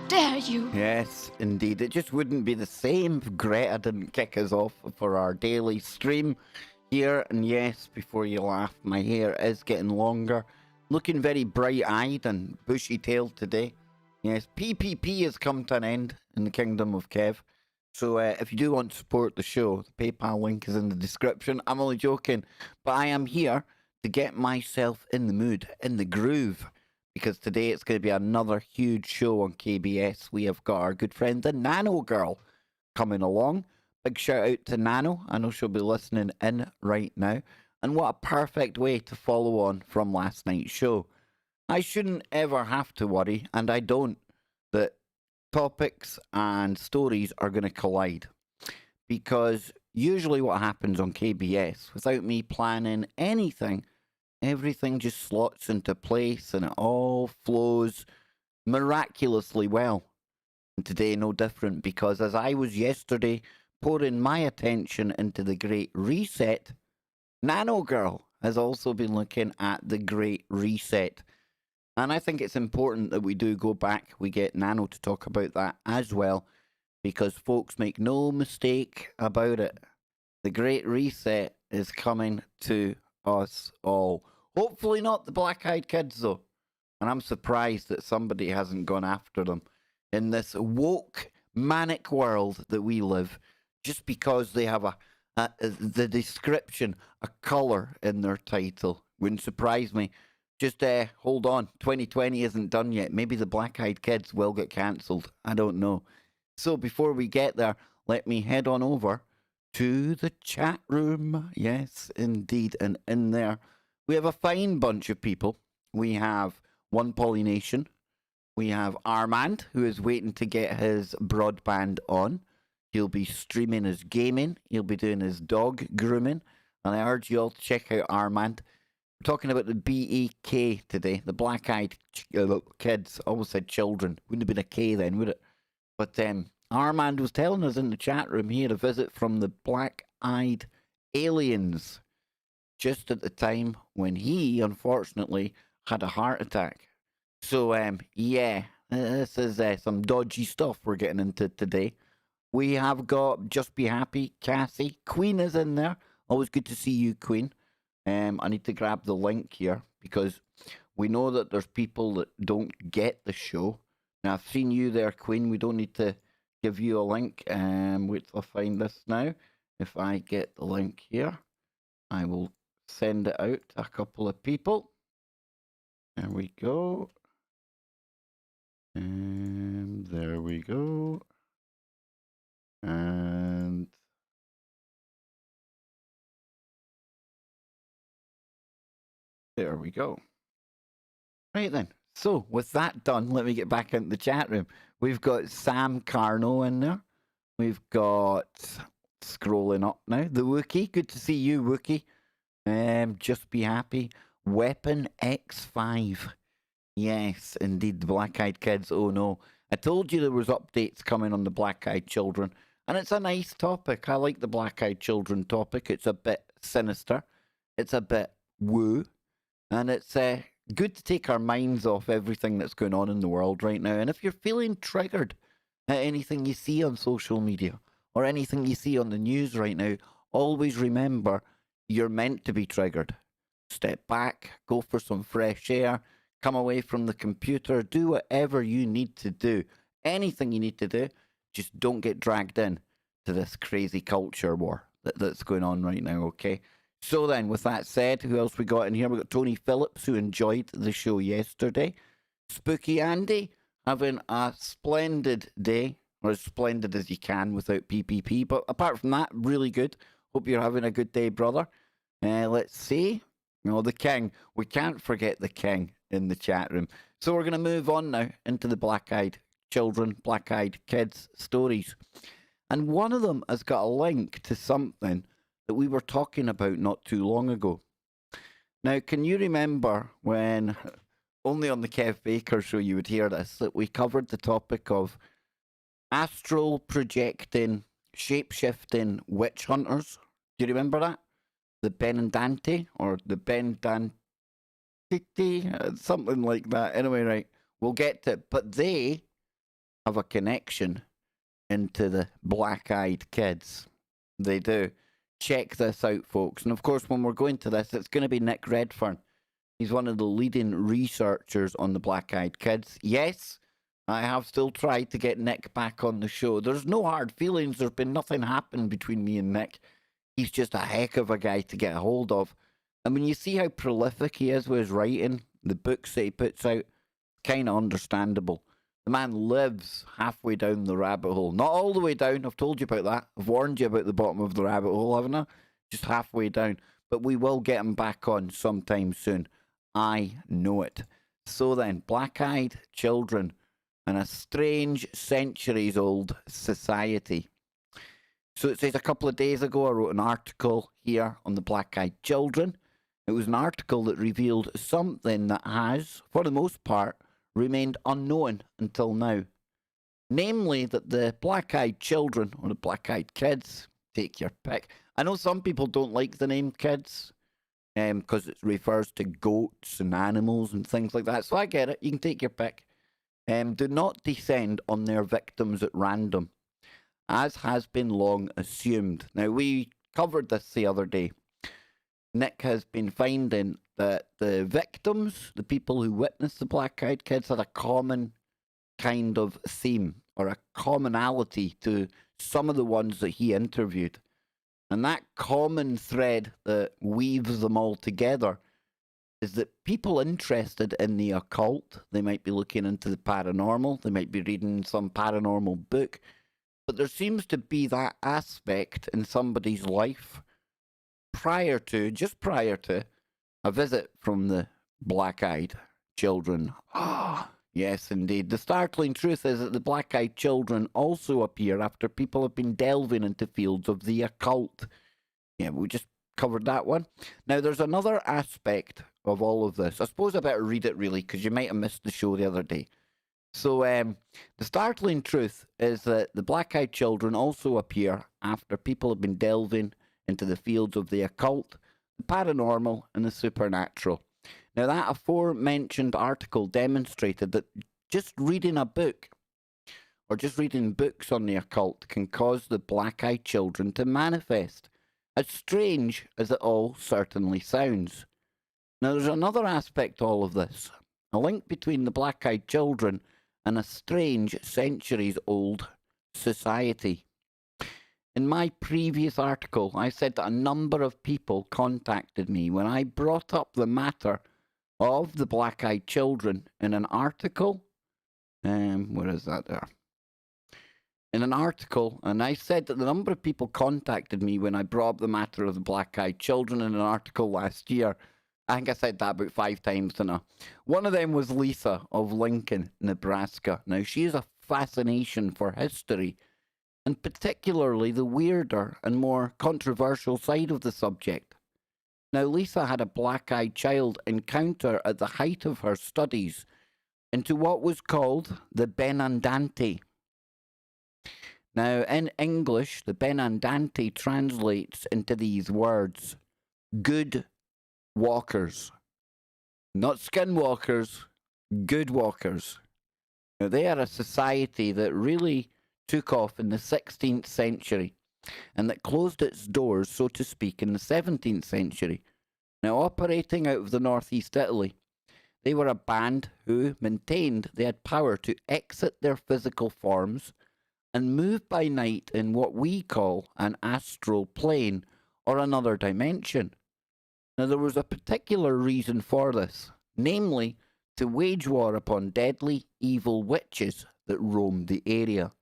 dare you? Yes, indeed. It just wouldn't be the same if Greta didn't kick us off for our daily stream here. And yes, before you laugh, my hair is getting longer. Looking very bright-eyed and bushy-tailed today. Yes, PPP has come to an end in the Kingdom of Kev. So if you do want to support the show, the PayPal link is in the description. I'm only joking, but I am here to get myself in the mood, in the groove, because today it's going to be another huge show on KBS. We have got our good friend, the Nano Girl, coming along. Big shout out to Nano. I know she'll be listening in right now. And what a perfect way to follow on from last night's show. I shouldn't ever have to worry, and I don't, that topics and stories are going to collide. Because usually what happens on KBS, without me planning anything, everything just slots into place and it all flows miraculously well. And today, no different, because as I was yesterday pouring my attention into the Great Reset, Nano Girl has also been looking at the Great Reset. And I think it's important that we do go back. We get Nano to talk about that as well, because folks, make no mistake about it. The Great Reset is coming to us all. Hopefully not the black-eyed kids, though. And I'm surprised that somebody hasn't gone after them in this woke, manic world that we live, just because they have the description, a colour in their title. Wouldn't surprise me. Just hold on, 2020 isn't done yet. Maybe the black-eyed kids will get cancelled. I don't know. So before we get there, let me head on over to the chat room. Yes, indeed. And in there, we have a fine bunch of people. We have One Polynation. We have Armand, who is waiting to get his broadband on. He'll be streaming his gaming. He'll be doing his dog grooming. And I urge you all to check out Armand. We're talking about the B.E.K today, the black-eyed kids. I almost said children. Wouldn't have been a K then, would it? But Armand was telling us in the chat room he had a visit from the black-eyed aliens just at the time when he, unfortunately, had a heart attack. So, yeah, this is some dodgy stuff we're getting into today. We have got Just Be Happy, Cassie. Queen is in there. Always good to see you, Queen. I need to grab the link here because we know that there's people that don't get the show. Now, I've seen you there, Queen. We don't need to give you a link. Wait till I find this now. If I get the link here, I will send it out to a couple of people. There we go. And there we go. And there we go. Right then. So with that done, let me get back into the chat room. We've got Sam Carno in there. We've got, scrolling up now, the Wookie. Good to see you, Wookie. Just Be Happy. Weapon X5. Yes, indeed, the black-eyed kids. Oh no. I told you there was updates coming on the black-eyed children. And it's a nice topic. I like the black-eyed children topic. It's a bit sinister. It's a bit woo. And it's good to take our minds off everything that's going on in the world right now. And if you're feeling triggered at anything you see on social media or anything you see on the news right now, always remember you're meant to be triggered. Step back, go for some fresh air, come away from the computer, do whatever you need to do. Anything you need to do, just don't get dragged in to this crazy culture war that's going on right now, okay? So then, with that said, who else we got in here? We got Tony Phillips, who enjoyed the show yesterday. Spooky Andy, having a splendid day, or as splendid as you can without PPP. But apart from that, really good. Hope you're having a good day, brother. Let's see. No, the King. We can't forget the King in the chat room. So we're going to move on now into the black-eyed children, black-eyed kids stories. And one of them has got a link to something that we were talking about not too long ago. Now, can you remember when, only on the Kev Baker show you would hear this, that we covered the topic of astral projecting, shape-shifting witch hunters? Do you remember that? The Benandanti, or the Benandanti, something like that. Anyway, right, we'll get to it. But they have a connection into the black-eyed kids. They do. Check this out, folks. And of course, when we're going to this, it's going to be Nick Redfern. He's one of the leading researchers on the black-eyed kids. Yes, I have still tried to get Nick back on the show. There's no hard feelings. There's been nothing happen between me and Nick. He's just a heck of a guy to get a hold of. And when you see how prolific he is with his writing, the books that he puts out, kind of understandable. The man lives halfway down the rabbit hole. Not all the way down. I've told you about that. I've warned you about the bottom of the rabbit hole, haven't I? Just halfway down. But we will get him back on sometime soon. I know it. So then, black-eyed children and a strange centuries-old society. So it says a couple of days ago, I wrote an article here on the black-eyed children. It was an article that revealed something that has, for the most part, remained unknown until now. Namely, that the black-eyed children, or the black-eyed kids, take your pick. I know some people don't like the name kids, because it refers to goats and animals and things like that. So I get it. You can take your pick. Do not descend on their victims at random, as has been long assumed. Now, we covered this the other day. Nick has been finding that the victims, the people who witnessed the black-eyed kids, had a common kind of theme or a commonality to some of the ones that he interviewed. And that common thread that weaves them all together is that people interested in the occult, they might be looking into the paranormal, they might be reading some paranormal book, but there seems to be that aspect in somebody's life just prior to a visit from the black-eyed children. Ah, yes, indeed. The startling truth is that the black-eyed children also appear after people have been delving into fields of the occult. Yeah, we just covered that one. Now, there's another aspect of all of this. I suppose I better read it, really, because you might have missed the show the other day. So, the startling truth is that the black-eyed children also appear after people have been delving into the fields of the occult, the paranormal, and the supernatural. Now, that aforementioned article demonstrated that just reading a book, or just reading books on the occult, can cause the black-eyed children to manifest, as strange as it all certainly sounds. Now, there's another aspect to all of this, a link between the black-eyed children and a strange centuries-old society. In my previous article, I said that a number of people contacted me when I brought up the matter of the black-eyed children in an article. Where is that there? In an article, and I said that the number of people contacted me when I brought up the matter of the black-eyed children in an article last year. I think I said that about 5 times, didn't I? One of them was Lisa of Lincoln, Nebraska. Now, she has a fascination for history, and particularly the weirder and more controversial side of the subject. Now, Lisa had a black-eyed child encounter at the height of her studies into what was called the Benandanti. Now, in English, the Benandanti translates into these words: good walkers. Not skinwalkers, good walkers. Now, they are a society that really took off in the 16th century and that closed its doors, so to speak, in the 17th century. Now, operating out of the northeast Italy, they were a band who maintained they had power to exit their physical forms and move by night in what we call an astral plane or another dimension. Now, there was a particular reason for this, namely to wage war upon deadly, evil witches that roamed the area.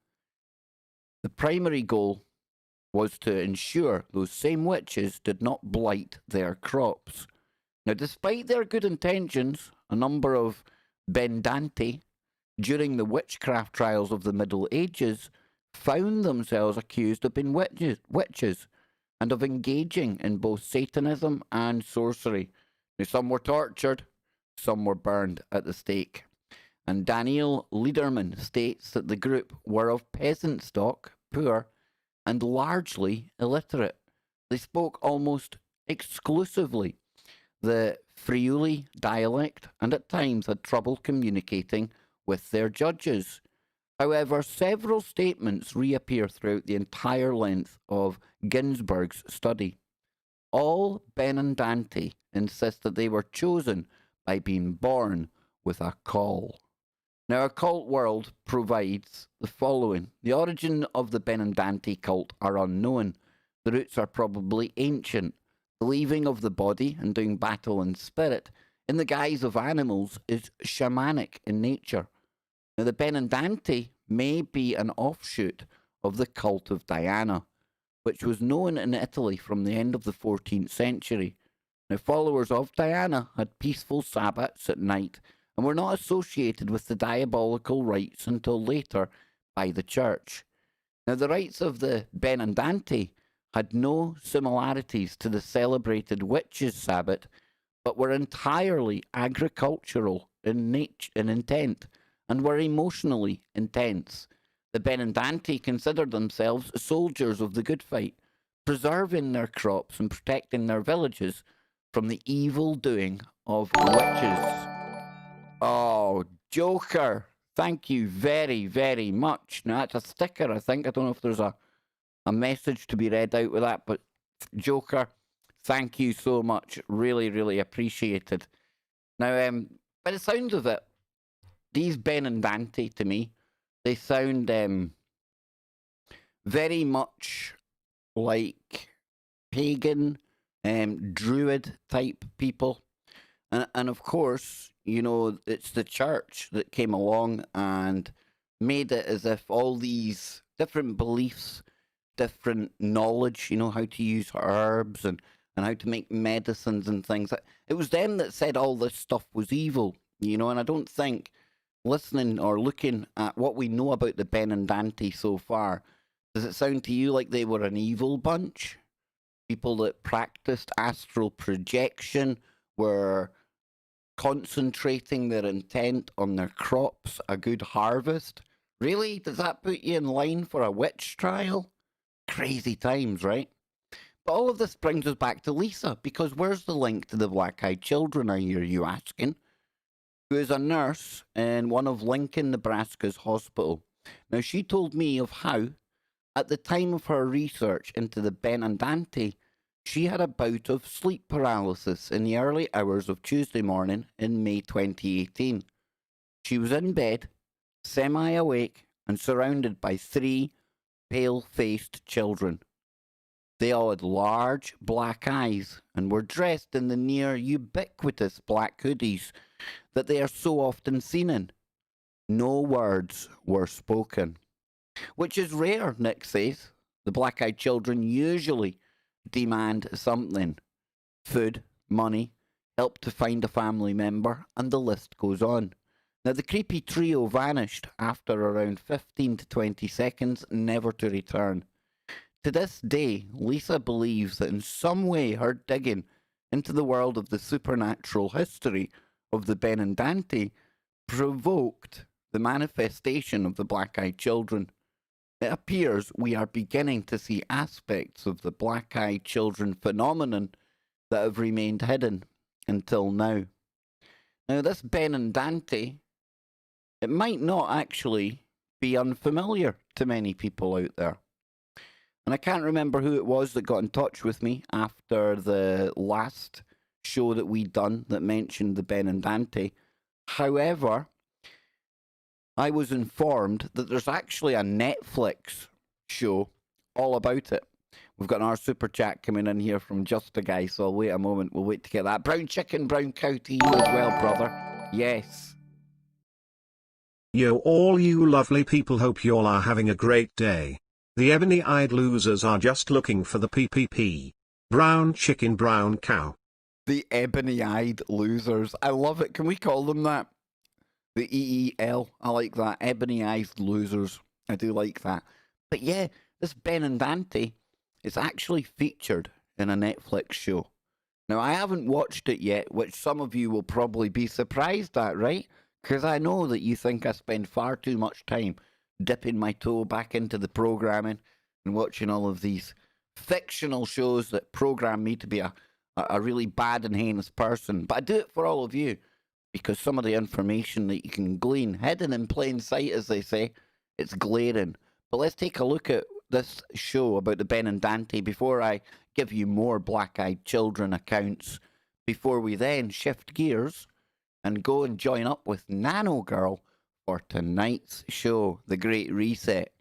The primary goal was to ensure those same witches did not blight their crops. Now, despite their good intentions, a number of Benandanti, during the witchcraft trials of the Middle Ages, found themselves accused of being witches and of engaging in both Satanism and sorcery. Now, some were tortured, some were burned at the stake. And Daniel Lederman states that the group were of peasant stock, poor, and largely illiterate. They spoke almost exclusively the Friuli dialect and at times had trouble communicating with their judges. However, several statements reappear throughout the entire length of Ginsberg's study. All Benandanti insist that they were chosen by being born with a call. Now, occult world provides the following. The origin of the Benandanti cult are unknown. The roots are probably ancient. The leaving of the body and doing battle in spirit in the guise of animals is shamanic in nature. Now, the Benandanti may be an offshoot of the cult of Diana, which was known in Italy from the end of the 14th century. Now, followers of Diana had peaceful Sabbats at night and were not associated with the diabolical rites until later by the church. Now, the rites of the Benandanti had no similarities to the celebrated witches' Sabbat, but were entirely agricultural in intent and were emotionally intense. The Benandanti considered themselves soldiers of the good fight, preserving their crops and protecting their villages from the evil doing of witches. Oh, Joker, thank you very, very much. Now, that's a sticker, I think. I don't know if there's a message to be read out with that, but Joker, thank you so much. Really, really appreciated. Now, by the sounds of it, these Benandanti, to me, they sound very much like pagan, druid type people. And of course, you know, it's the church that came along and made it as if all these different beliefs, different knowledge, you know, how to use herbs and how to make medicines and things. It was them that said all this stuff was evil, you know, and I don't think listening or looking at what we know about the Benandanti so far, does it sound to you like they were an evil bunch? People that practiced astral projection, were concentrating their intent on their crops, a good harvest? Really? Does that put you in line for a witch trial? Crazy times, right? But all of this brings us back to Lisa, because where's the link to the black-eyed children, I hear you asking? Who is a nurse in one of Lincoln, Nebraska's hospital. Now, she told me of how, at the time of her research into the Benandanti, she had a bout of sleep paralysis in the early hours of Tuesday morning in May 2018. She was in bed, semi-awake, and surrounded by 3 pale-faced children. They all had large black eyes and were dressed in the near ubiquitous black hoodies that they are so often seen in. No words were spoken, which is rare, Nick says. The black-eyed children usually demand something: food, money, help to find a family member, and the list goes on. Now, the creepy trio vanished after around 15 to 20 seconds, never to return. To this day, Lisa believes that in some way her digging into the world of the supernatural history of the Benandanti provoked the manifestation of the black-eyed children. It appears we are beginning to see aspects of the black-eyed children phenomenon that have remained hidden until now. Now, this Benandanti, it might not actually be unfamiliar to many people out there. And I can't remember who it was that got in touch with me after the last show that we'd done that mentioned the Benandanti. However, I was informed that there's actually a Netflix show all about it. We've got our super chat coming in here from Just a Guy, so I'll wait a moment. We'll wait to get that. Brown chicken, brown cow to you as well, brother. Yes. Yo, all you lovely people, hope you all are having a great day. The ebony-eyed losers are just looking for the PPP. Brown chicken, brown cow. The ebony-eyed losers. I love it. Can we call them that? The EEL. I like that. Ebony-eyed losers. I do like that. But yeah, this Benandanti is actually featured in a Netflix show. Now, I haven't watched it yet, which some of you will probably be surprised at, right? Because I know that you think I spend far too much time dipping my toe back into the programming and watching all of these fictional shows that program me to be a really bad and heinous person. But I do it for all of you, because some of the information that you can glean, hidden in plain sight, as they say, It's glaring. But let's take a look at this show about the Benandanti before I give you more black-eyed children accounts, before we then shift gears and go and join up with Nano Girl for tonight's show, The Great Reset,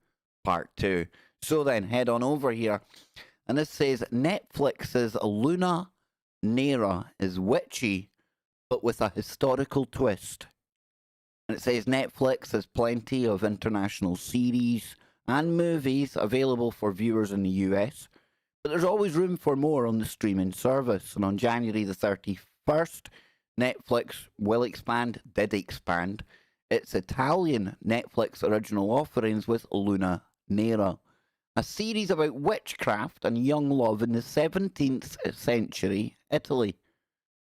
Part 2. So then, head on over here. And this says, Netflix's Luna Nera is witchy, but with a historical twist. And it says Netflix has plenty of international series and movies available for viewers in the US, but there's always room for more on the streaming service. And on January the 31st, Netflix did expand its Italian Netflix original offerings with Luna Nera, a series about witchcraft and young love in the 17th century Italy.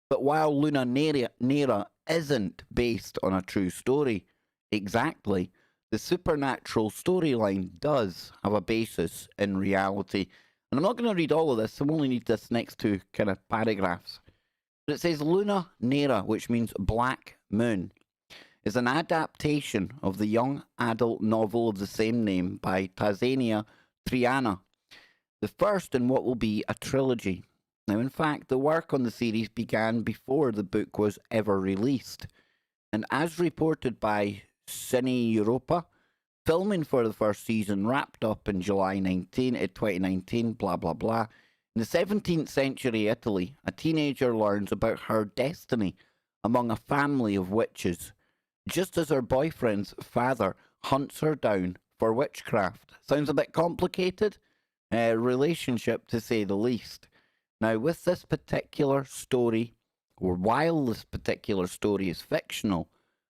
But while Luna Nera isn't based on a true story exactly, the supernatural storyline does have a basis in reality. And I'm not going to read all of this, I only need this next two kind of paragraphs. But it says Luna Nera, which means black moon, is an adaptation of the young adult novel of the same name by Tazania Triana, the first in what will be a trilogy. Now, in fact, the work on the series began before the book was ever released, and as reported by Cine Europa, filming for the first season wrapped up in July 2019, blah blah blah. In the 17th century Italy, a teenager learns about her destiny among a family of witches, just as her boyfriend's father hunts her down for witchcraft. Sounds a bit complicated? Relationship, to say the least. Now, with this particular story, or while this particular story is fictional,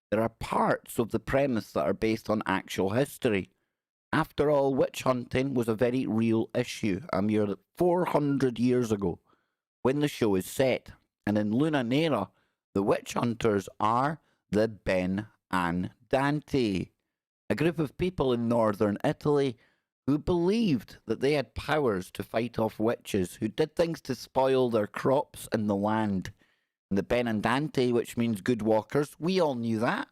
there are parts of the premise that are based on actual history. After all, witch hunting was a very real issue a mere 400 years ago when the show is set. And in Luna Nera, the witch hunters are the Benandanti, a group of people in northern Italy who believed that they had powers to fight off witches who did things to spoil their crops and the land. And the Benandanti, which means good walkers, we all knew that,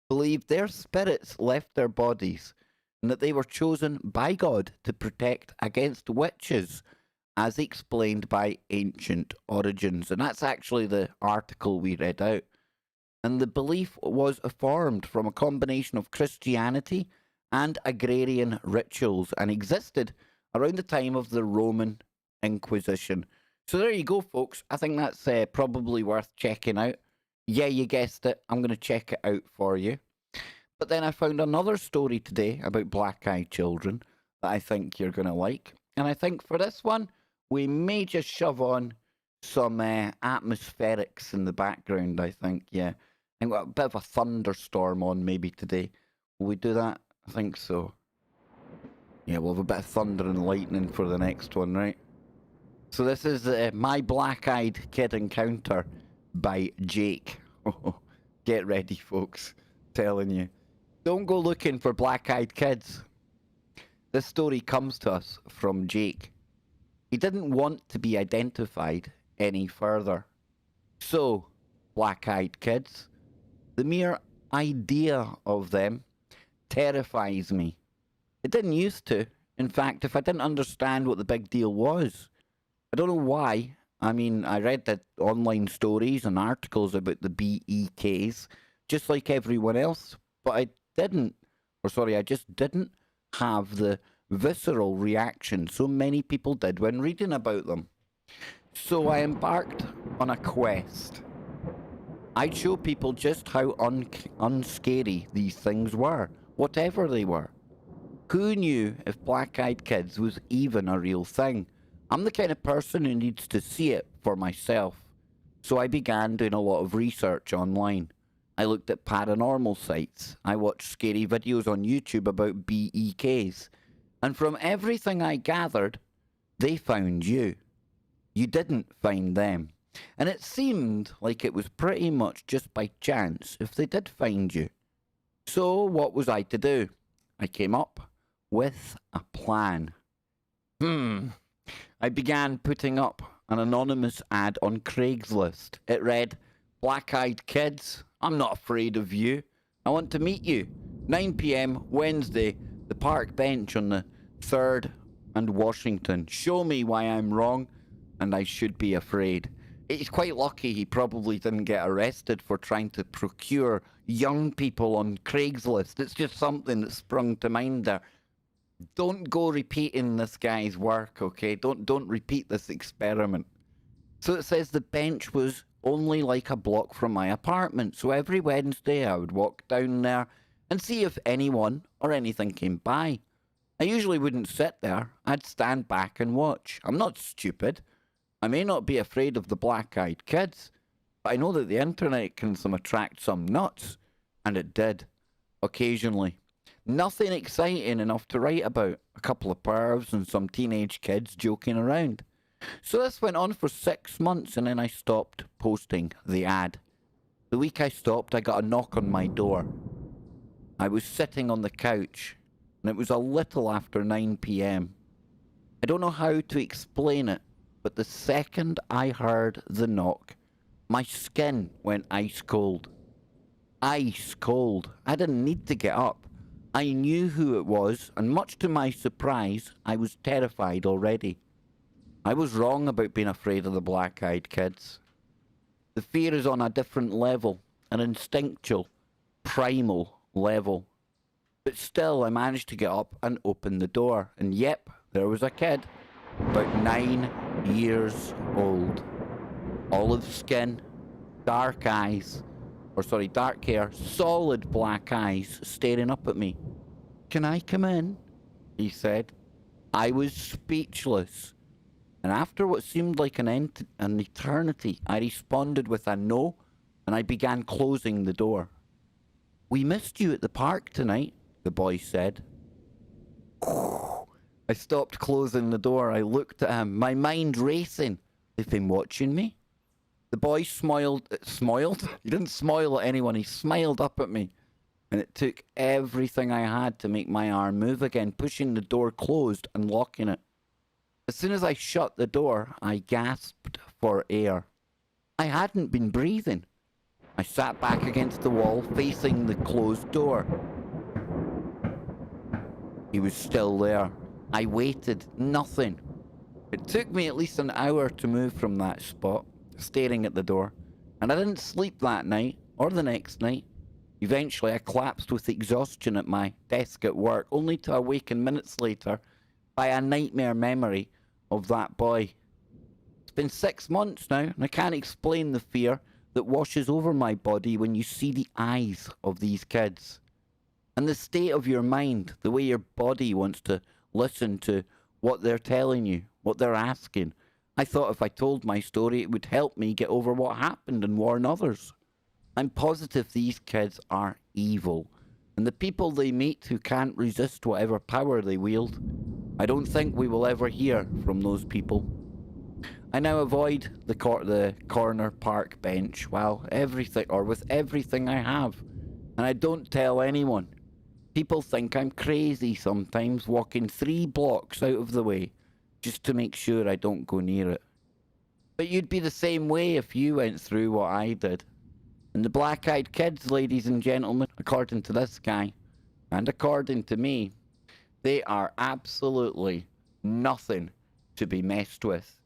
believed their spirits left their bodies and that they were chosen by God to protect against witches, as explained by Ancient Origins. And that's actually the article we read out. And the belief was formed from a combination of Christianity and agrarian rituals and existed around the time of the Roman Inquisition. So there you go, folks. I think that's probably worth checking out. Yeah, you guessed it. I'm going to check it out for you. But then I found another story today about black-eyed children that I think you're going to like. And I think for this one, we may just shove on some atmospherics in the background, I think. Yeah, I've got a bit of a thunderstorm on maybe today. Will we do that? I think so. Yeah, we'll have a bit of thunder and lightning for the next one, right? So this is My Black-Eyed Kid Encounter by Jake. Get ready, folks. Telling you. Don't go looking for black-eyed kids. This story comes to us from Jake. He didn't want to be identified any further. So, black-eyed kids, the mere idea of them terrifies me. It didn't used to. In fact, if I didn't understand what the big deal was, I don't know why. I mean, I read the online stories and articles about the B.E.Ks, just like everyone else, but I just didn't have the visceral reaction so many people did when reading about them. So I embarked on a quest. I'd show people just how unscary these things were, whatever they were. Who knew if black-eyed kids was even a real thing? I'm the kind of person who needs to see it for myself. So I began doing a lot of research online. I looked at paranormal sites. I watched scary videos on YouTube about B.E.Ks. And from everything I gathered, they found you. You didn't find them. And it seemed like it was pretty much just by chance if they did find you. So what was I to do? I came up with a plan. I began putting up an anonymous ad on Craigslist. It read, "Black-eyed kids, I'm not afraid of you. I want to meet you. 9 p.m. Wednesday, the park bench on the 3rd and Washington. Show me why I'm wrong and I should be afraid. It's quite lucky he probably didn't get arrested for trying to procure young people on Craigslist. It's just something that sprung to mind there. Don't go repeating this guy's work, okay? Don't repeat this experiment. So it says the bench was only like a block from my apartment. So every Wednesday I would walk down there and see if anyone or anything came by. I usually wouldn't sit there. I'd stand back and watch. I'm not stupid. I may not be afraid of the black-eyed kids, but I know that the internet can attract some nuts. And it did. Occasionally. Nothing exciting enough to write about. A couple of pervs and some teenage kids joking around. So this went on for 6 months and then I stopped posting the ad. The week I stopped, I got a knock on my door. I was sitting on the couch and it was a little after 9 p.m. I don't know how to explain it, but the second I heard the knock, my skin went ice cold. Ice cold. I didn't need to get up. I knew who it was, and much to my surprise, I was terrified already. I was wrong about being afraid of the black-eyed kids. The fear is on a different level, an instinctual, primal level. But still, I managed to get up and open the door, and yep, there was a kid, about 9 years old. Olive skin, dark eyes, dark hair, solid black eyes staring up at me. "Can I come in?" he said. I was speechless. And after what seemed like an eternity, I responded with a no, and I began closing the door. "We missed you at the park tonight," the boy said. I stopped closing the door. I looked at him, my mind racing. They've been watching me? The boy smiled? He didn't smile at anyone, he smiled up at me. And it took everything I had to make my arm move again, pushing the door closed and locking it. As soon as I shut the door, I gasped for air. I hadn't been breathing. I sat back against the wall, facing the closed door. He was still there. I waited. Nothing. It took me at least an hour to move from that spot, staring at the door. And I didn't sleep that night, or the next night. Eventually, I collapsed with exhaustion at my desk at work, only to awaken minutes later by a nightmare memory of that boy. It's been 6 months now, and I can't explain the fear that washes over my body when you see the eyes of these kids. And the state of your mind, the way your body wants to listen to what they're telling you, what they're asking. I thought if I told my story, it would help me get over what happened and warn others. I'm positive these kids are evil, and the people they meet who can't resist whatever power they wield, I don't think we will ever hear from those people. I now avoid the corner park bench with everything I have, and I don't tell anyone. People think I'm crazy sometimes, walking 3 blocks out of the way just to make sure I don't go near it. But you'd be the same way if you went through what I did. And the black-eyed kids, ladies and gentlemen, according to this guy, and according to me, they are absolutely nothing to be messed with.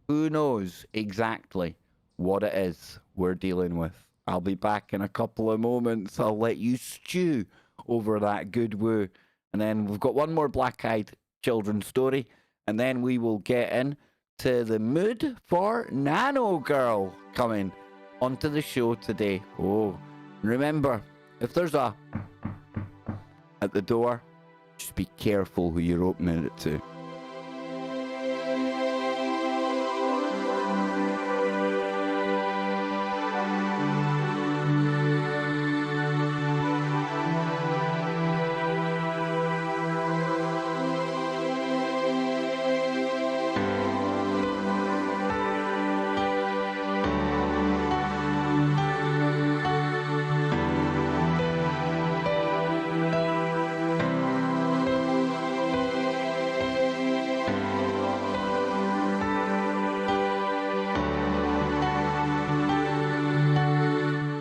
Who knows exactly what it is we're dealing with? I'll be back in a couple of moments. I'll let you stew over that good woo. And then we've got one more black-eyed children's story, and then we will get into the mood for Nano Girl coming onto the show today. Oh, remember, if there's a at the door, just be careful who you're opening it to.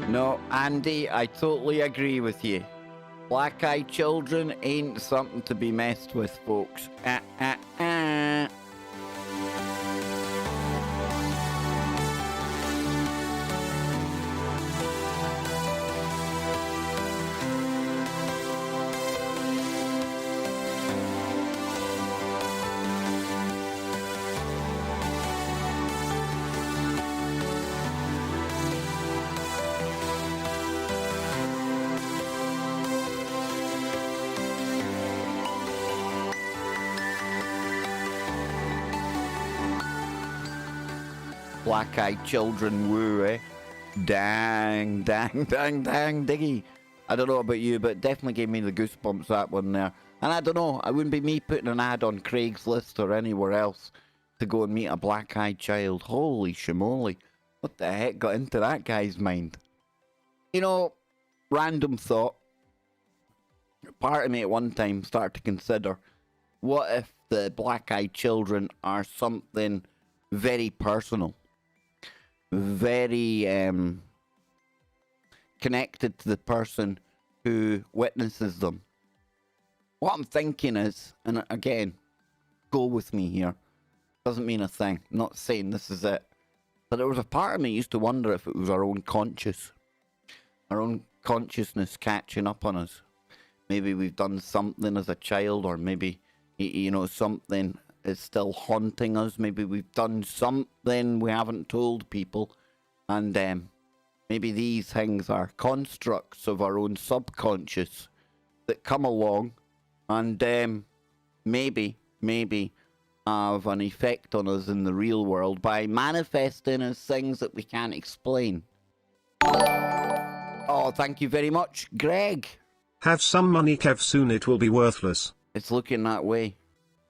No, Andy, I totally agree with you. Black-eyed children ain't something to be messed with, folks. Black-eyed children woo, eh? Dang, diggy. I don't know about you, but it definitely gave me the goosebumps, that one there. And I don't know, it wouldn't be me putting an ad on Craigslist or anywhere else to go and meet a black-eyed child. Holy shimoly. What the heck got into that guy's mind? You know, random thought. Part of me at one time started to consider, what if the black-eyed children are something very personal? Very connected to the person who witnesses them. What I'm thinking is, and again, go with me here, doesn't mean a thing, I'm not saying this is it, but there was a part of me used to wonder if it was our own consciousness catching up on us. Maybe we've done something as a child, or maybe, you know, something is still haunting us. Maybe we've done something we haven't told people, and maybe these things are constructs of our own subconscious that come along and maybe have an effect on us in the real world by manifesting as things that we can't explain. Oh, thank you very much, Greg. Have some money, Kev, soon it will be worthless. It's looking that way.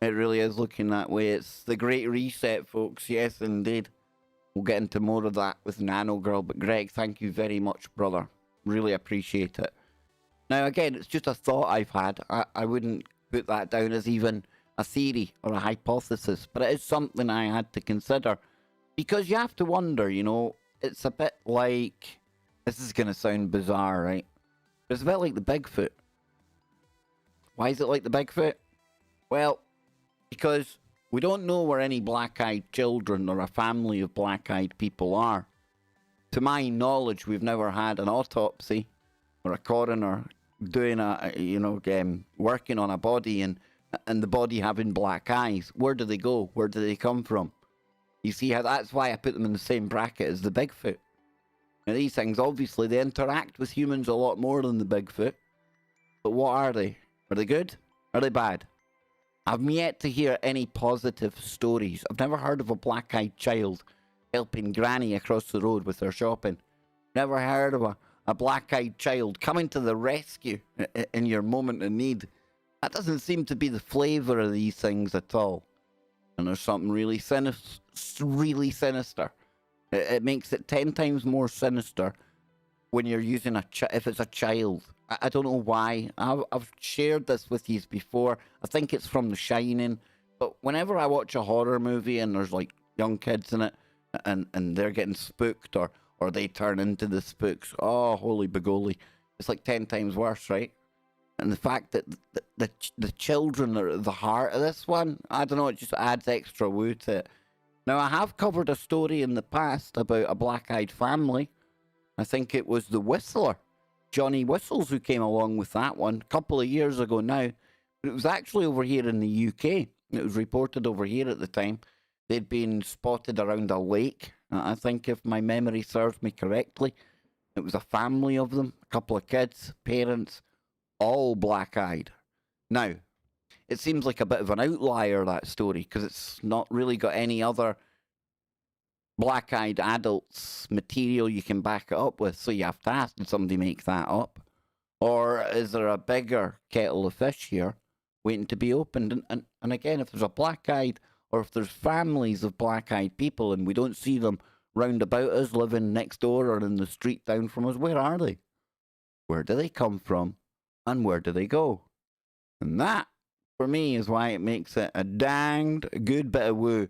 It really is looking that way. It's the Great Reset, folks. Yes, indeed. We'll get into more of that with Nano Girl. But Greg, thank you very much, brother. Really appreciate it. Now, again, it's just a thought I've had. I wouldn't put that down as even a theory or a hypothesis. But it is something I had to consider. Because you have to wonder, you know, it's a bit like... This is going to sound bizarre, right? But it's a bit like the Bigfoot. Why is it like the Bigfoot? Well... because we don't know where any black-eyed children or a family of black-eyed people are. To my knowledge, we've never had an autopsy or a coroner doing working on a body and the body having black eyes. Where do they go? Where do they come from? You see how that's why I put them in the same bracket as the Bigfoot. Now these things, obviously, they interact with humans a lot more than the Bigfoot. But what are they? Are they good? Are they bad? I've yet to hear any positive stories. I've never heard of a black-eyed child helping Granny across the road with her shopping. Never heard of a black-eyed child coming to the rescue in your moment of need. That doesn't seem to be the flavour of these things at all. And there's something really sinister. It makes it 10 times more sinister when you're using if it's a child. I don't know why. I've shared this with you before. I think it's from The Shining. But whenever I watch a horror movie and there's like young kids in it and they're getting spooked or they turn into the spooks, oh, holy begoli. It's like 10 times worse, right? And the fact that the children are at the heart of this one, I don't know, it just adds extra woo to it. Now, I have covered a story in the past about a black-eyed family. I think it was the Whistler, Johnny Whistles, who came along with that one a couple of years ago now. But it was actually over here in the UK. It was reported over here at the time. They'd been spotted around a lake. I think if my memory serves me correctly, it was a family of them, a couple of kids, parents, all black-eyed. Now, it seems like a bit of an outlier, that story, because it's not really got any other black-eyed adults material you can back it up with. So you have to ask, did somebody make that up? Or is there a bigger kettle of fish here waiting to be opened? And again, if there's a black-eyed, or if there's families of black-eyed people and we don't see them round about us, living next door or in the street down from us, where are they? Where do they come from? And where do they go? And that, for me, is why it makes it a danged good bit of woo.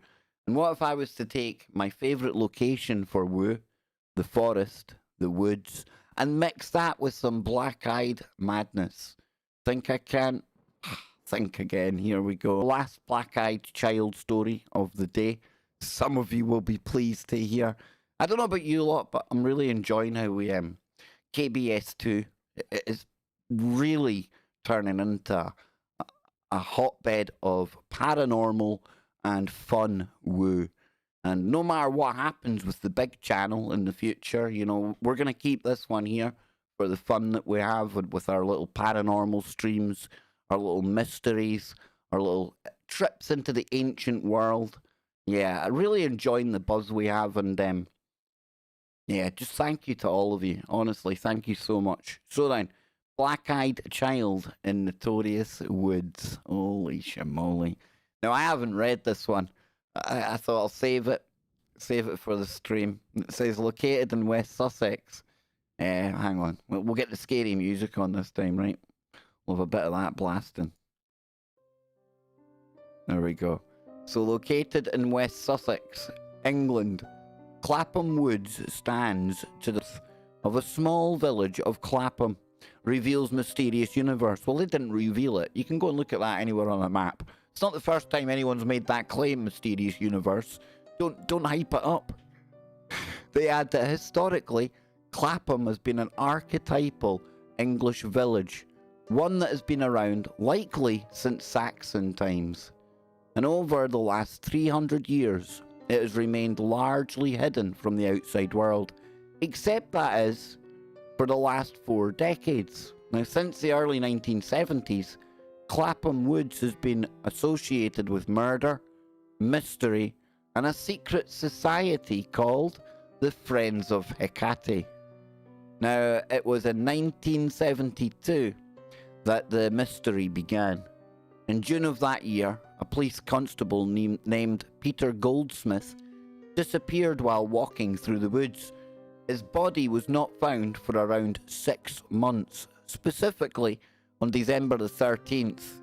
And what if I was to take my favourite location for woo, the forest, the woods, and mix that with some black-eyed madness? Think I can? Think again. Here we go. Last black-eyed child story of the day. Some of you will be pleased to hear. I don't know about you lot, but I'm really enjoying how we KBS 2 is really turning into a hotbed of paranormal and fun woo. And no matter what happens with the big channel in the future, you know, we're going to keep this one here for the fun that we have with our little paranormal streams, our little mysteries, our little trips into the ancient world. Yeah, I really enjoying the buzz we have, and yeah, just thank you to all of you. Honestly, thank you so much. So then, Black-Eyed Child in Notorious Woods. Holy shamoly. Now, I haven't read this one. I thought I'll save it for the stream. It says located in West Sussex. Hang on. We'll get the scary music on this time, right? We'll have a bit of that blasting. There we go. So located in West Sussex, England, Clapham Woods stands to the south of a small village of Clapham, reveals mysterious universe. Well, they didn't reveal it. You can go and look at that anywhere on a map. It's not the first time anyone's made that claim, mysterious universe. Don't hype it up. They add that historically, Clapham has been an archetypal English village, one that has been around likely since Saxon times. And over the last 300 years, it has remained largely hidden from the outside world, except that is for the last 4 decades. Now, since the early 1970s, Clapham Woods has been associated with murder, mystery, and a secret society called the Friends of Hecate. Now, it was in 1972 that the mystery began. In June of that year, a police constable named Peter Goldsmith disappeared while walking through the woods. His body was not found for around 6 months, specifically on December the 13th.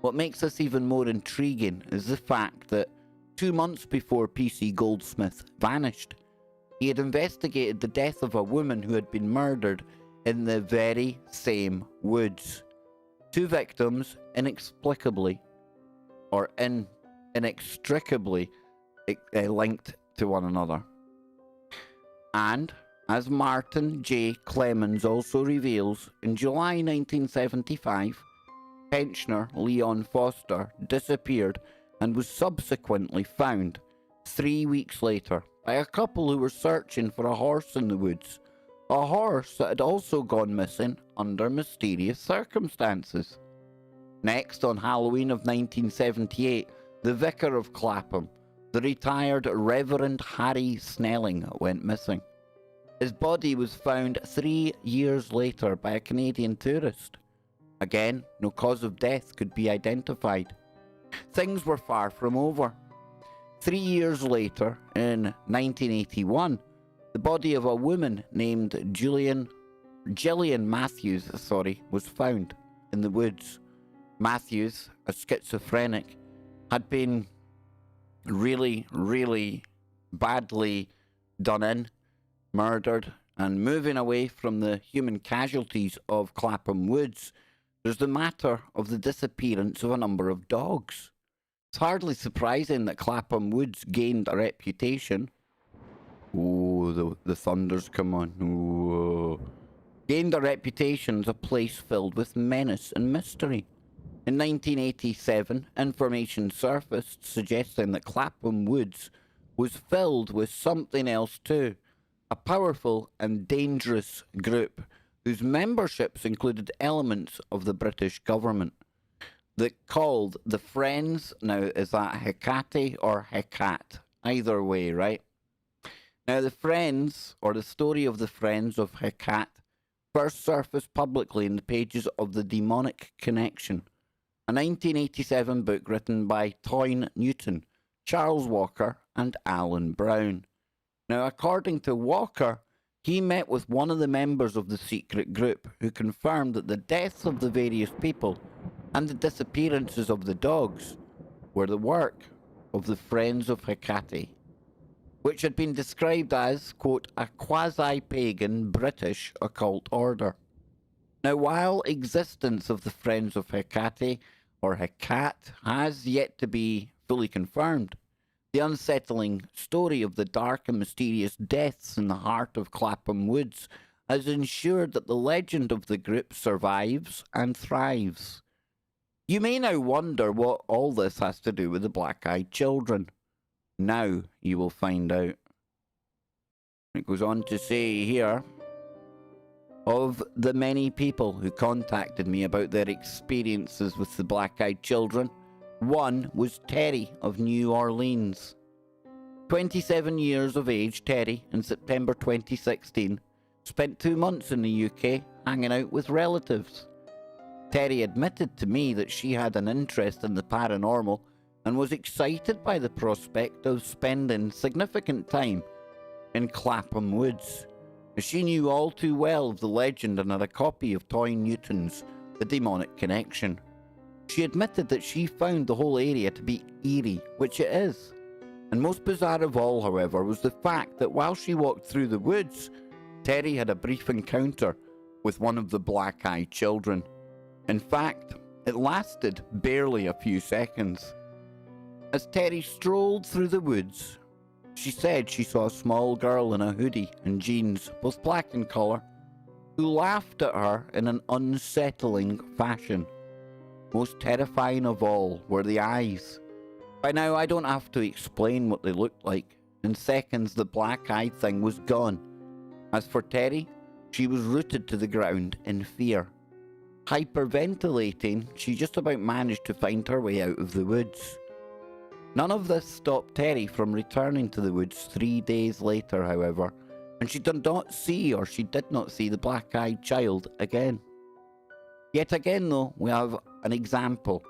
What makes this even more intriguing is the fact that 2 months before PC Goldsmith vanished, he had investigated the death of a woman who had been murdered in the very same woods. 2 victims inexplicably or inextricably linked to one another. And, as Martin J. Clemens also reveals, in July 1975, pensioner Leon Foster disappeared and was subsequently found 3 weeks later by a couple who were searching for a horse in the woods, a horse that had also gone missing under mysterious circumstances. Next, on Halloween of 1978, the vicar of Clapham, the retired Reverend Harry Snelling, went missing. His body was found 3 years later by a Canadian tourist. Again, no cause of death could be identified. Things were far from over. 3 years later, in 1981, the body of a woman named Gillian Matthews, was found in the woods. Matthews, a schizophrenic, had been really, really badly done in, murdered, and moving away from the human casualties of Clapham Woods, there's the matter of the disappearance of a number of dogs. It's hardly surprising that Clapham Woods gained a reputation. Oh, the thunder's come on. Oh. Gained a reputation as a place filled with menace and mystery. In 1987, information surfaced suggesting that Clapham Woods was filled with something else too, a powerful and dangerous group whose memberships included elements of the British government. That called the Friends, now is that Hecate or Hecate? Either way, right? Now the Friends, or the story of the Friends of Hecate, first surfaced publicly in the pages of The Demonic Connection, a 1987 book written by Toyne Newton, Charles Walker, and Alan Brown. Now, according to Walker, he met with one of the members of the secret group who confirmed that the deaths of the various people and the disappearances of the dogs were the work of the Friends of Hecate, which had been described as, quote, a quasi-pagan British occult order. Now, while existence of the Friends of Hecate, or Hecate, has yet to be fully confirmed, the unsettling story of the dark and mysterious deaths in the heart of Clapham Woods has ensured that the legend of the group survives and thrives. You may now wonder what all this has to do with the black-eyed children. Now you will find out. It goes on to say here, of the many people who contacted me about their experiences with the black-eyed children, one was Terry of New Orleans. 27 years of age, Terry, in September 2016, spent 2 months in the UK hanging out with relatives. Terry admitted to me that she had an interest in the paranormal and was excited by the prospect of spending significant time in Clapham Woods. She knew all too well of the legend and had a copy of Toy Newton's The Demonic Connection. She admitted that she found the whole area to be eerie, which it is. And most bizarre of all, however, was the fact that while she walked through the woods, Terry had a brief encounter with one of the black-eyed children. In fact, it lasted barely a few seconds. As Terry strolled through the woods, she said she saw a small girl in a hoodie and jeans, both black in colour, who laughed at her in an unsettling fashion. Most terrifying of all were the eyes. By now I don't have to explain what they looked like. In seconds the black-eyed thing was gone. As for Terry, she was rooted to the ground in fear. Hyperventilating, she just about managed to find her way out of the woods. None of this stopped Terry from returning to the woods 3 days later, however, and she did not see the black-eyed child again. Yet again, though, we have an example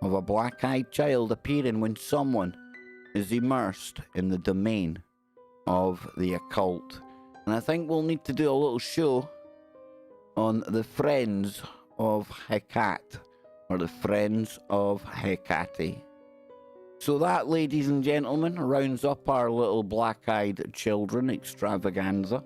of a black-eyed child appearing when someone is immersed in the domain of the occult. And I think we'll need to do a little show on the Friends of Hecate, or the Friends of Hecate. So that, ladies and gentlemen, rounds up our little black-eyed children extravaganza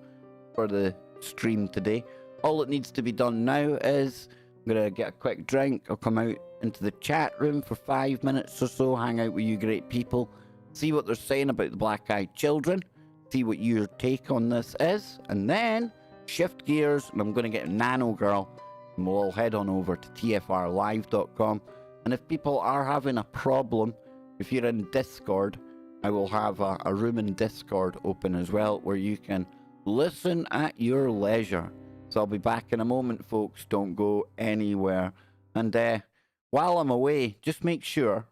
for the stream today. All that needs to be done now is I'm going to get a quick drink. I'll come out into the chat room for 5 minutes or so, hang out with you great people, see what they're saying about the black-eyed children, see what your take on this is, and then shift gears, and I'm going to get Nano Girl, and we'll all head on over to tfrlive.com. And if people are having a problem, if you're in Discord, I will have a room in Discord open as well, where you can listen at your leisure. So I'll be back in a moment, folks. Don't go anywhere. And while I'm away, just make sure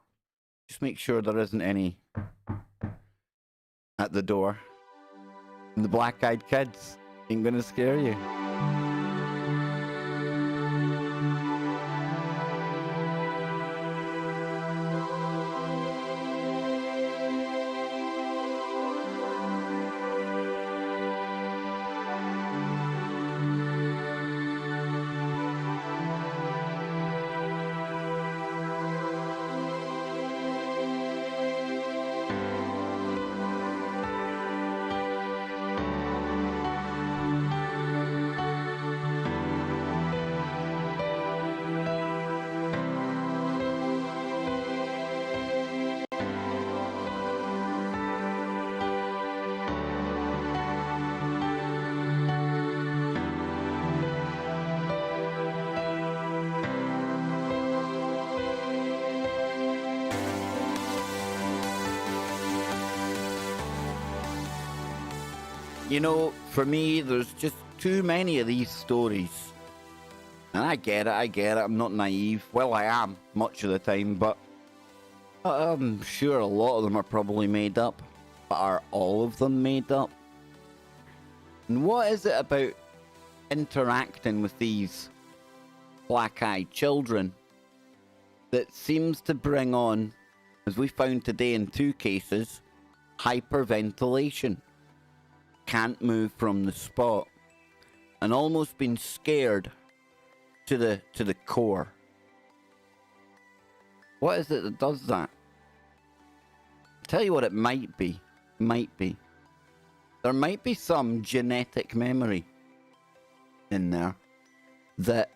there isn't any at the door. And the black-eyed kids ain't gonna scare you. You know, for me, there's just too many of these stories. And I get it, I'm not naive. Well, I am, much of the time, but I'm sure a lot of them are probably made up. But are all of them made up? And what is it about interacting with these black-eyed children that seems to bring on, as we found today in 2 cases, hyperventilation? Can't move from the spot, and almost been scared to the core. What is it that does that? I'll tell you what it might be. There might be some genetic memory in there that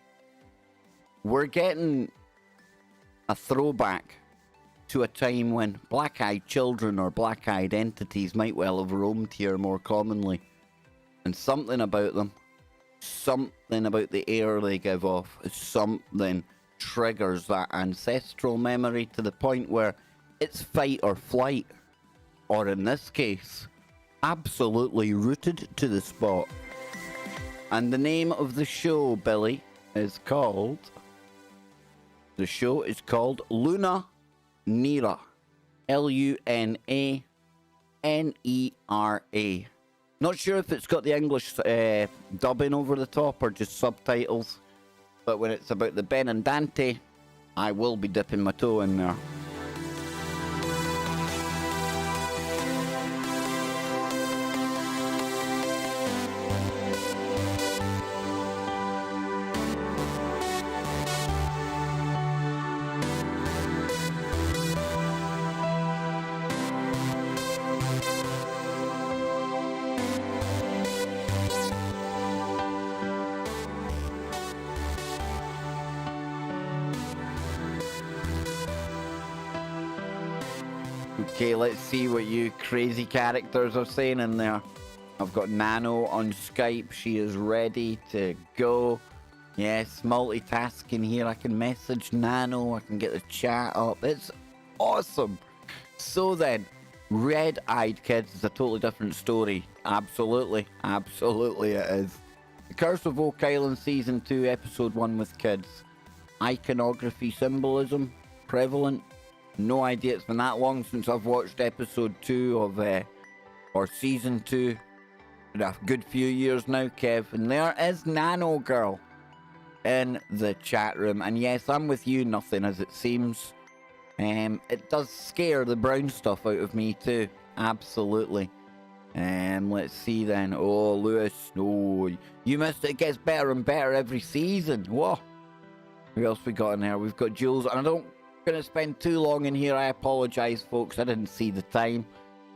we're getting a throwback to a time when black-eyed children or black-eyed entities might well have roamed here more commonly. And something about them, something about the air they give off, something triggers that ancestral memory to the point where it's fight or flight. Or in this case, absolutely rooted to the spot. And the name of the show, Billy, is called... The show is called Luna Nera. Lunanera. Not sure if it's got the English dubbing over the top or just subtitles. But when it's about the Benandanti, I will be dipping my toe in there. Okay, let's see what you crazy characters are saying in there. I've got Nano on Skype. She is ready to go. Yes, multitasking here. I can message Nano. I can get the chat up. It's awesome. So then, Red-Eyed Kids is a totally different story. Absolutely. Absolutely it is. The Curse of Oak Island Season 2, Episode 1 with kids. Iconography symbolism. Prevalent. No idea. It's been that long since I've watched episode 2 of, or season 2. In a good few years now, Kev. And there is Nano Girl in the chat room. And yes, I'm with you, nothing as it seems. It does scare the brown stuff out of me too. Absolutely. Let's see then. Oh, Lewis. No, you missed it. It gets better and better every season. Whoa. Who else we got in there? We've got Jules. And I don't going to spend too long in here. I apologise, folks. I didn't see the time.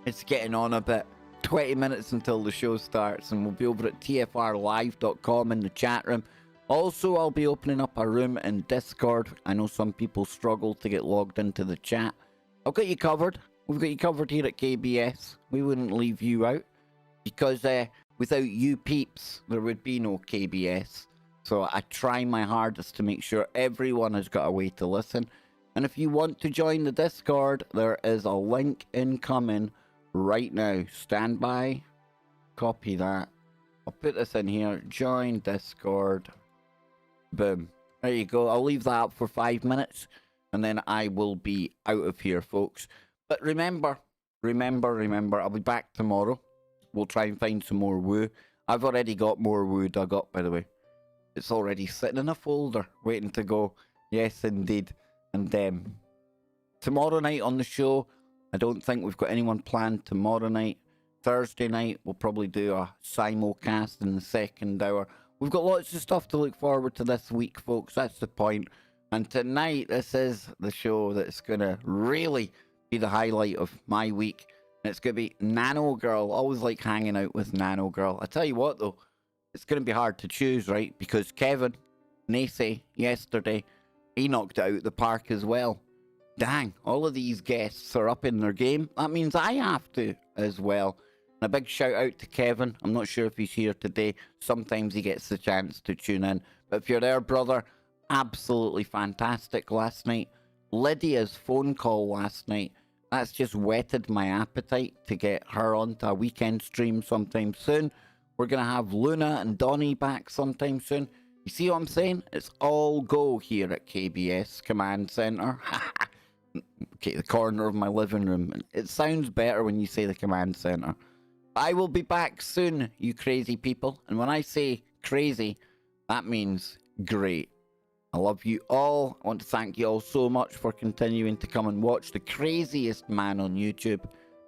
It's getting on a bit. 20 minutes until the show starts, and we'll be over at tfrlive.com in the chat room. Also, I'll be opening up a room in Discord. I know some people struggle to get logged into the chat. I've got you covered. We've got you covered here at KBS. We wouldn't leave you out, because without you peeps, there would be no KBS. So I try my hardest to make sure everyone has got a way to listen. And if you want to join the Discord, there is a link incoming right now. Stand by. Copy that. I'll put this in here. Join Discord. Boom. There you go. I'll leave that up for 5 minutes, and then I will be out of here, folks. But remember, I'll be back tomorrow. We'll try and find some more woo. I've already got more woo dug up, by the way. It's already sitting in a folder, waiting to go. Yes, indeed. And tomorrow night on the show, I don't think we've got anyone planned tomorrow night. Thursday night, we'll probably do a simulcast in the second hour. We've got lots of stuff to look forward to this week, folks. That's the point. And tonight, this is the show that's going to really be the highlight of my week. And it's going to be Nano Girl. Always like hanging out with Nano Girl. I tell you what, though, it's going to be hard to choose, right? Because Kevin Nacy yesterday, he knocked it out the park as well. Dang, all of these guests are up in their game. That means I have to as well. And a big shout out to Kevin. I'm not sure if he's here today. Sometimes he gets the chance to tune in. But if you're there, brother, absolutely fantastic last night. Lydia's phone call last night, that's just whetted my appetite to get her onto a weekend stream sometime soon. We're going to have Luna and Donnie back sometime soon. You see what I'm saying? It's all go here at KBS Command Center. Okay, the corner of my living room. It sounds better when you say the command center. I will be back soon, you crazy people. And when I say crazy, that means great. I love you all. I want to thank you all so much for continuing to come and watch the craziest man on YouTube.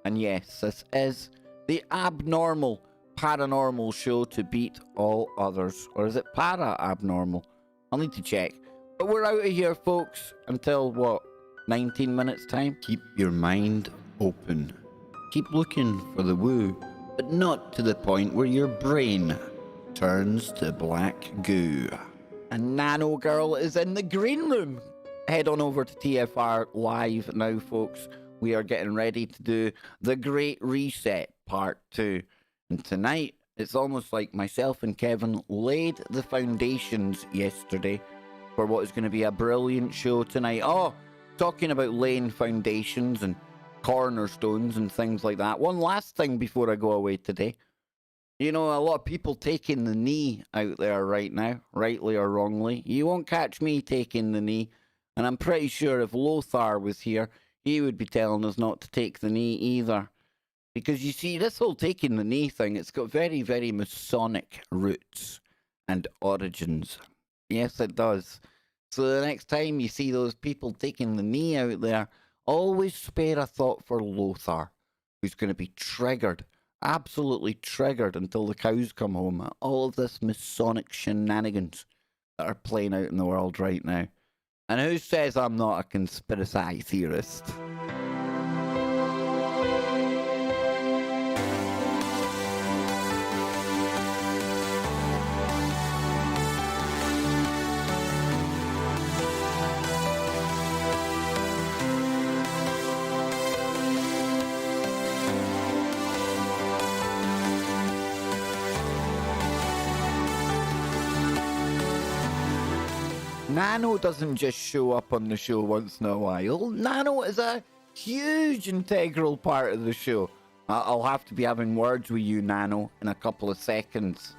And yes, this is the abnormal paranormal show to beat all others. Or is it para-abnormal? I'll need to check. But we're out of here, folks. Until, what, 19 minutes time? Keep your mind open. Keep looking for the woo, but not to the point where your brain turns to black goo. And Nano Girl is in the green room. Head on over to TFR Live now, folks. We are getting ready to do the Great Reset Part 2. And tonight, it's almost like myself and Kevin laid the foundations yesterday for what is going to be a brilliant show tonight. Oh, talking about laying foundations and cornerstones and things like that. One last thing before I go away today. You know, a lot of people taking the knee out there right now, rightly or wrongly. You won't catch me taking the knee. And I'm pretty sure if Lothar was here, he would be telling us not to take the knee either. Because you see, this whole taking the knee thing, it's got very, very Masonic roots and origins. Yes, it does. So the next time you see those people taking the knee out there, always spare a thought for Lothar, who's going to be triggered, absolutely triggered until the cows come home at all of this Masonic shenanigans that are playing out in the world right now. And who says I'm not a conspiracy theorist? Nano doesn't just show up on the show once in a while. Nano is a huge integral part of the show. I'll have to be having words with you, Nano, in a couple of seconds.